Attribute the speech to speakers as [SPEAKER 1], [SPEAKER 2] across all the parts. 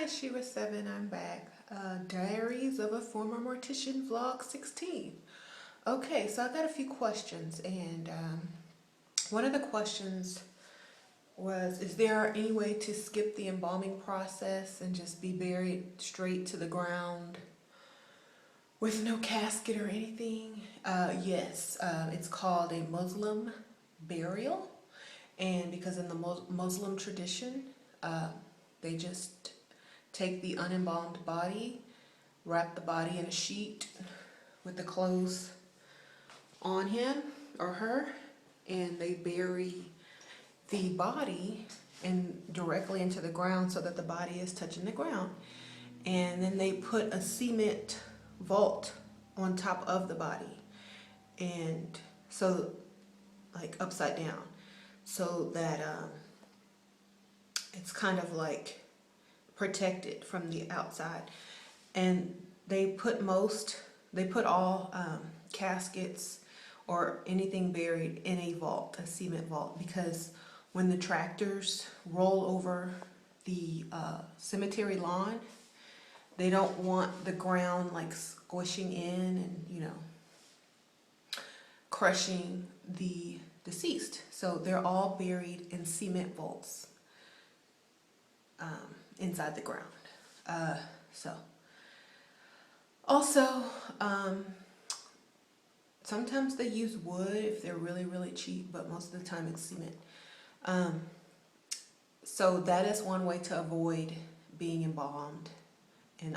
[SPEAKER 1] it's Shira7. I'm back. Diaries of a Former Mortician Vlog 16. Okay, so I got a few questions, and one of the questions was, is there any way to skip the embalming process and just be buried straight to the ground with no casket or anything? Yes, it's called a Muslim burial, and because in the Muslim tradition, they just take the unembalmed body, wrap the body in a sheet with the clothes on him or her, and they bury the body directly into the ground so that the body is touching the ground. And then they put a cement vault on top of the body, and so like upside down, so that it's kind of like protected from the outside. And they put all caskets or anything buried in a vault, a cement vault, because when the tractors roll over the cemetery lawn, they don't want the ground like squishing in and, you know, crushing the deceased. So they're all buried in cement vaults inside the ground. Also, sometimes they use wood if they're really cheap, but most of the time it's cement. So that is one way to avoid being embalmed and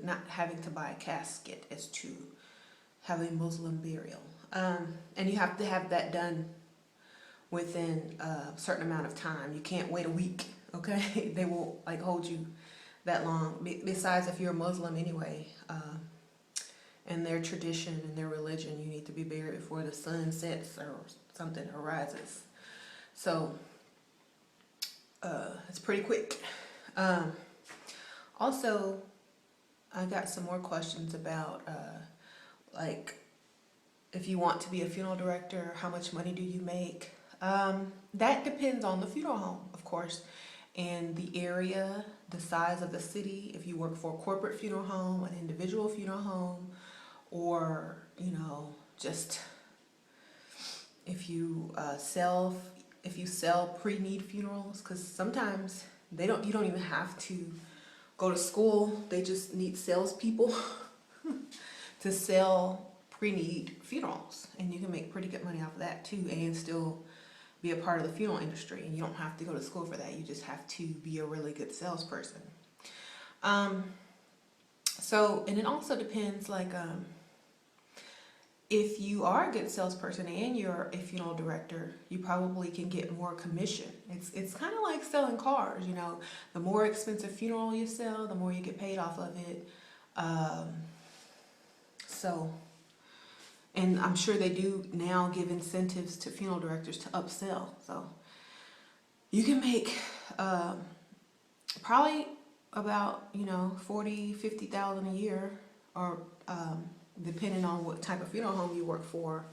[SPEAKER 1] not having to buy a casket, is to have a Muslim burial. And you have to have that done within a certain amount of time. You can't wait a week, okay? They won't like hold you that long. Besides, if you're a Muslim anyway, in their tradition and their religion, you need to be buried before the sun sets or something, or rises. So it's pretty quick. Also, I got some more questions about like, if you want to be a funeral director, how much money do you make? That depends on the funeral home, of course, and the area, the size of the city. If you work for a corporate funeral home, an individual funeral home, or, you know, just if you sell pre-need funerals, because sometimes you don't even have to go to school. They just need salespeople to sell pre-need funerals, and you can make pretty good money off of that too, and still be a part of the funeral industry. And you don't have to go to school for that. You just have to be a really good salesperson. So, and it also depends, like, if you are a good salesperson and you're a funeral director, you probably can get more commission. It's kind of like selling cars, you know. The more expensive funeral you sell, the more you get paid off of it. And I'm sure they do now give incentives to funeral directors to upsell. So you can make probably about, you know, $40,000-$50,000 a year, or depending on what type of funeral home you work for.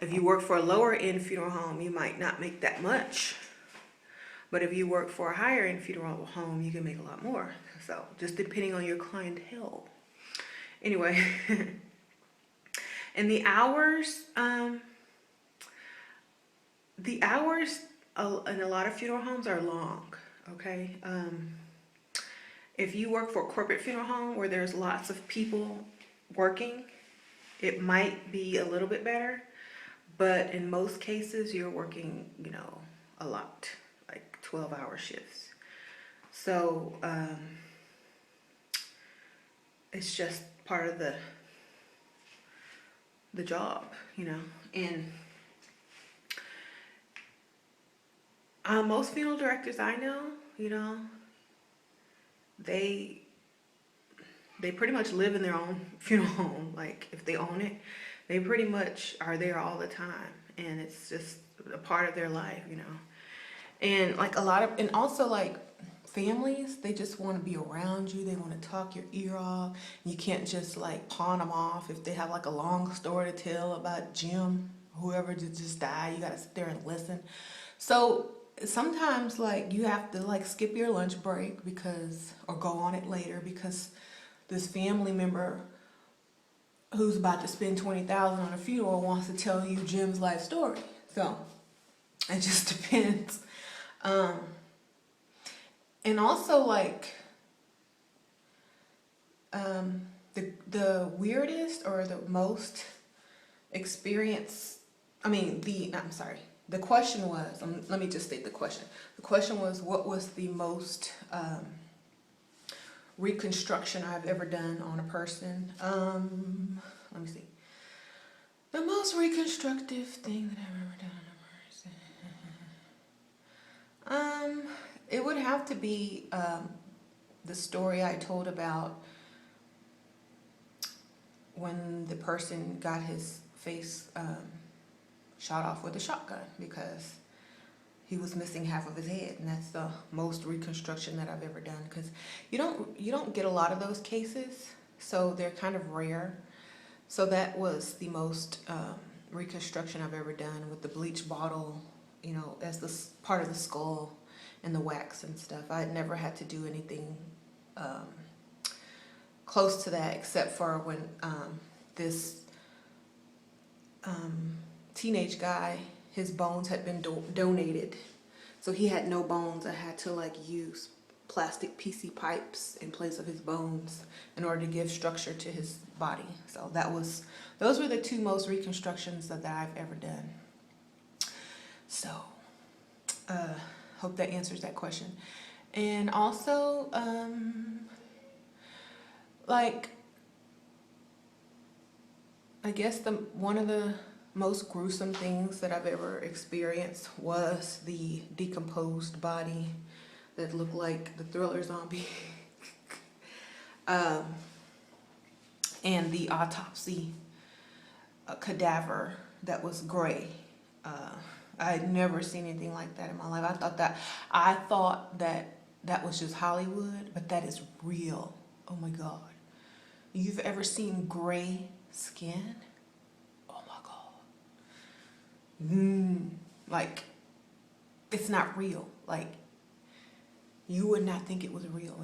[SPEAKER 1] If you work for a lower end funeral home, you might not make that much. But if you work for a higher end funeral home, you can make a lot more. So just depending on your clientele. Anyway, and the hours in a lot of funeral homes are long, okay? If you work for a corporate funeral home where there's lots of people working, it might be a little bit better, but in most cases you're working, you know, a lot, like 12-hour shifts. So it's just part of the job, you know. And most funeral directors I know, you know, they pretty much live in their own funeral home. Like, if they own it, they pretty much are there all the time, and it's just a part of their life, you know. And like and also like families, they just want to be around you. They want to talk your ear off. You can't just like pawn them off. If they have like a long story to tell about Jim, whoever just died, you got to sit there and listen. So sometimes like you have to like skip your lunch break because, or go on it later because this family member who's about to spend $20,000 on a funeral wants to tell you Jim's life story. So it just depends. And also like the weirdest or the most experience, the question was, let me just state the question. The question was, what was the most reconstruction I've ever done on a person? Let me see. The most reconstructive thing that I've ever done on a person. It would have to be the story I told about when the person got his face shot off with a shotgun because he was missing half of his head, and that's the most reconstruction that I've ever done. Because you don't get a lot of those cases, so they're kind of rare. So that was the most reconstruction I've ever done, with the bleach bottle, you know, as the part of the skull and the wax and stuff. I had never had to do anything close to that, except for when this teenage guy, his bones had been donated, so he had no bones. I had to like use plastic PC pipes in place of his bones in order to give structure to his body. So those were the two most reconstructions that I've ever done. So hope that answers that question. And also like, I guess one of the most gruesome things that I've ever experienced was the decomposed body that looked like the Thriller zombie. And the autopsy cadaver that was gray. I had never seen anything like that in my life. I thought that was just Hollywood, but that is real. Oh my God. You've ever seen gray skin? Oh my God. Like, it's not real. Like, you would not think it was real.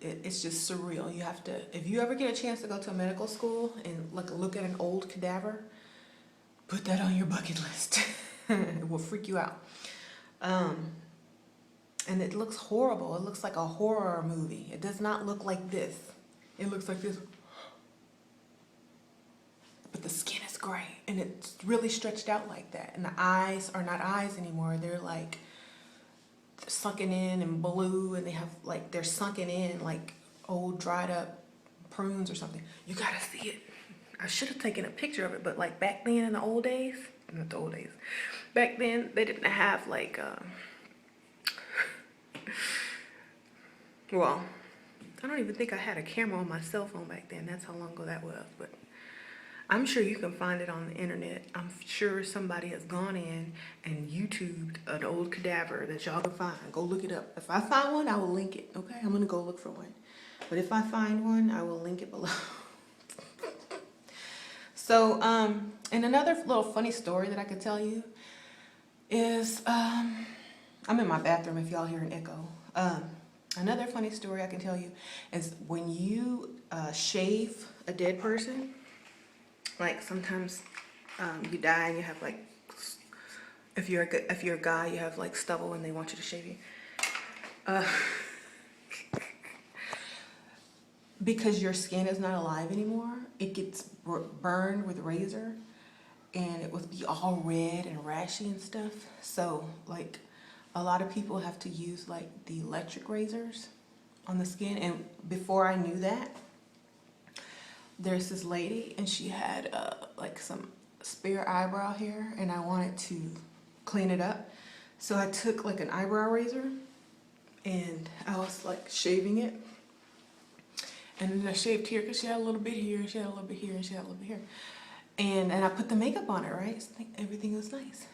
[SPEAKER 1] It's just surreal. You have to, if you ever get a chance to go to a medical school and look at an old cadaver, put that on your bucket list. It will freak you out. And it looks horrible. It looks like a horror movie. It does not look like this. It looks like this. But the skin is gray, and it's really stretched out like that. And the eyes are not eyes anymore. They're like sunken in and blue, and they have like, they're sunken in like old dried up prunes or something. You gotta see it. I should have taken a picture of it, but like back then in the old days, not the old days, back then they didn't have like, well, I don't even think I had a camera on my cell phone back then. That's how long ago that was, but I'm sure you can find it on the internet. I'm sure somebody has gone in and YouTubed an old cadaver that y'all can find. Go look it up. If I find one, I will link it, okay? I'm gonna go look for one. But if I find one, I will link it below. So, and another little funny story that I could tell you is, I'm in my bathroom if y'all hear an echo. Another funny story I can tell you is when you shave a dead person, like sometimes you die and you have like, if you're a guy, you have like stubble and they want you to shave you. Because your skin is not alive anymore, it gets burned with razor, and it would be all red and rashy and stuff. So like a lot of people have to use like the electric razors on the skin. And before I knew that, there's this lady and she had like some spare eyebrow hair, and I wanted to clean it up. So I took like an eyebrow razor and I was like shaving it. And then I shaved here because she had a little bit here, she had a little bit here, and she had a little bit here. And I put the makeup on it, right? So everything was nice.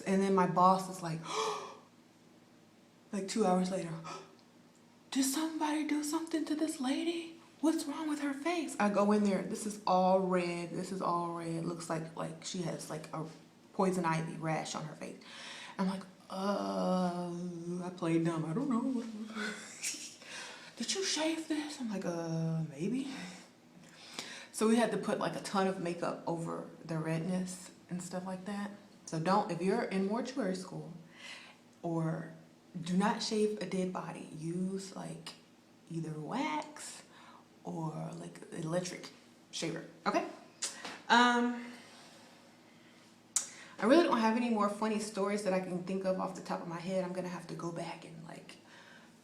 [SPEAKER 1] And then my boss was like, like 2 hours later, did somebody do something to this lady? What's wrong with her face? I go in there, this is all red, this is all red. Looks like she has like a poison ivy rash on her face. I'm like, I played dumb. I don't know. Did you shave this? I'm like, maybe. So we had to put like a ton of makeup over the redness and stuff like that. So don't, if you're in mortuary school, or do not shave a dead body. Use like either wax or like electric shaver. Okay. I really don't have any more funny stories that I can think of off the top of my head. I'm gonna have to go back and like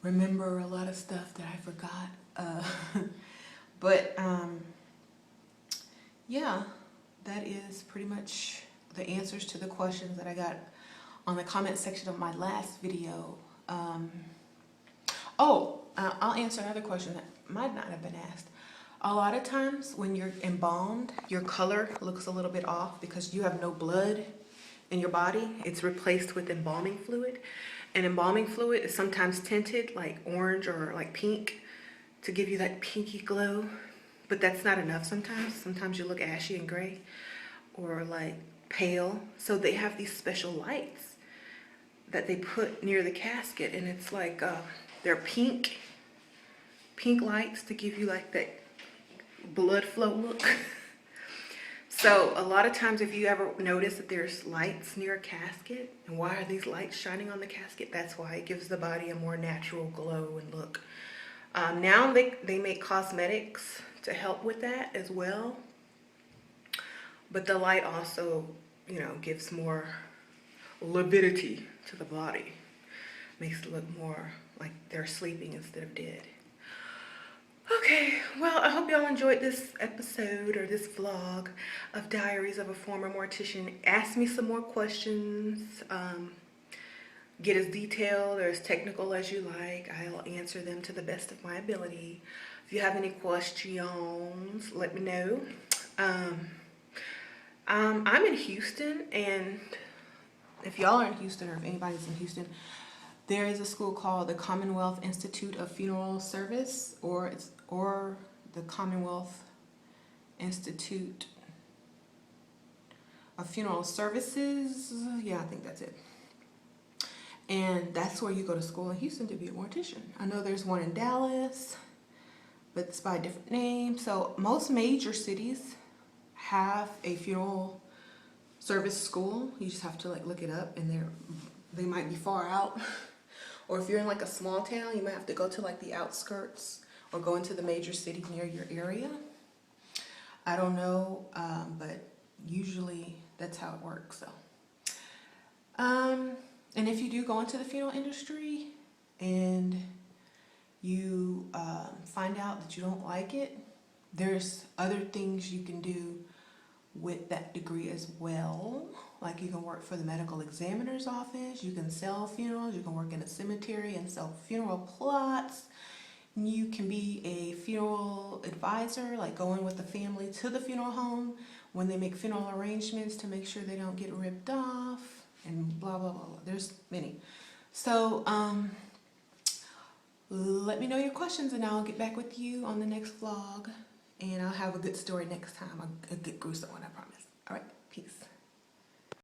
[SPEAKER 1] remember a lot of stuff that I forgot. But yeah, that is pretty much the answers to the questions that I got on the comment section of my last video. I'll answer another question that might not have been asked. A lot of times when you're embalmed, your color looks a little bit off because you have no blood in your body. It's replaced with embalming fluid. And embalming fluid is sometimes tinted like orange or like pink to give you that pinky glow. But that's not enough sometimes. Sometimes you look ashy and gray or like pale. So they have these special lights that they put near the casket, and it's like they're pink lights to give you like that blood flow look. So a lot of times if you ever notice that there's lights near a casket, and why are these lights shining on the casket? That's why it gives the body a more natural glow and look. Now they make cosmetics to help with that as well, but the light also, you know, gives more lividity to the body, makes it look more like they're sleeping instead of dead. Okay, well, I hope y'all enjoyed this episode or this vlog of Diaries of a Former Mortician. Ask me some more questions. Get as detailed or as technical as you like. I'll answer them to the best of my ability. If you have any questions, let me know. I'm in Houston, and if y'all are in Houston, or if anybody's in Houston, there is a school called the Commonwealth Institute of Funeral Service, or the Commonwealth Institute of Funeral Services. Yeah, I think that's it. And that's where you go to school in Houston to be a mortician. I know there's one in Dallas, but it's by a different name. So most major cities have a funeral service school. You just have to like look it up, and they might be far out. Or if you're in like a small town, you might have to go to like the outskirts or go into the major city near your area. I don't know, but usually that's how it works. So, and if you do go into the funeral industry and you find out that you don't like it, there's other things you can do with that degree as well. Like you can work for the medical examiner's office, you can sell funerals, you can work in a cemetery and sell funeral plots. You can be a funeral advisor, like going with the family to the funeral home when they make funeral arrangements to make sure they don't get ripped off, and blah, blah, blah, blah. There's many. So let me know your questions, and I'll get back with you on the next vlog, and I'll have a good story next time, a good gruesome one, I promise. All right, peace.